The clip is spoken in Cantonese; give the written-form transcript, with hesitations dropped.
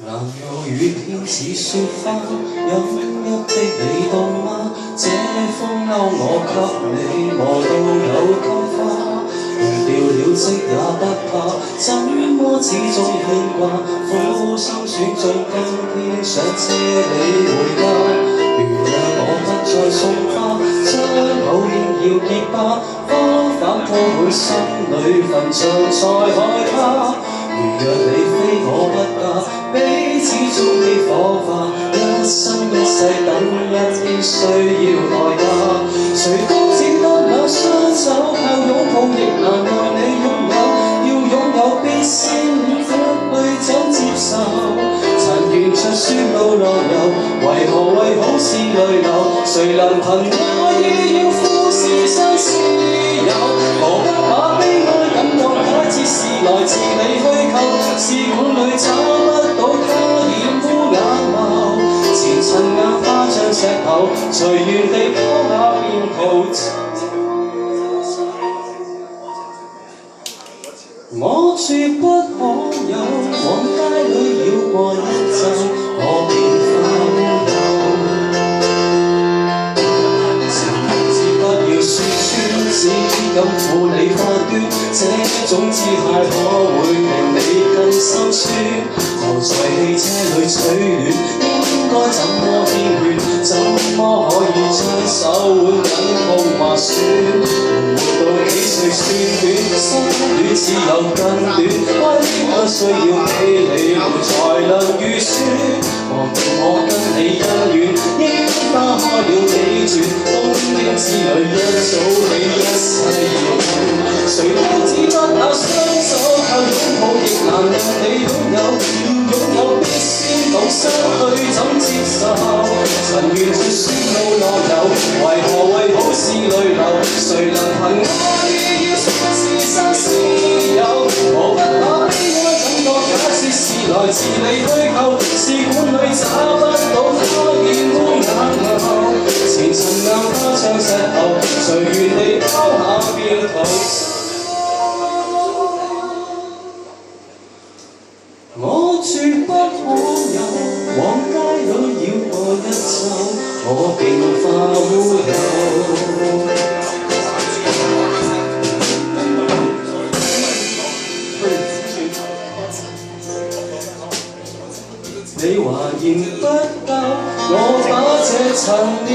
南路雨天似雪花，有一的你到嗎？這風勾我給你磨到有金花，掉了職也不怕，怎麼始終牽掛？苦心選盡今天想車你回家，原諒我不再送花，將某應要結疤，花瓣鋪滿心裏墳場才害怕。如若你非我不嫁，彼此終結火花，一生一世等一天需要代價。誰都只得那雙手，靠擁抱亦難讓你擁有，要擁有必先戀一對怎接受？曾沿着雪路浪遊，為何好似淚流？誰能憑愛意要富士山私有？何不把悲哀感覺假設是來自你虛構？試管裏找不到他染污眼眸，前塵硬化像石頭，隨緣地拋下便逃。我絕不可有，往街裏繞過一陣，我便化烏有。情字不要說穿，只敢負你花端，這種姿態可會令你更心酸？留在汽車裏取暖，應該怎麼堅決？怎麼可以將手腕緊抱劃損？活到幾歲算短，心短只有更短，為何需要俾你們才能預算？忘掉我跟你恩怨，櫻花開了幾轉，東京之旅一早你一世遙遠。誰都只得那雙手，靠擁抱亦難讓你擁有，要擁有必先懂失去怎接受？曾沿着雪路浪遊，為何好似淚流？誰能憑愛意要富士山私有？何不把悲哀感覺假設是來自你虛構？試管裏找不到他染污眼眸，前塵硬化像石頭，隨緣地拋下便逃。我絕不可有，往街裏繞過一週，我便化烏有。你還嫌不夠，我把這陳年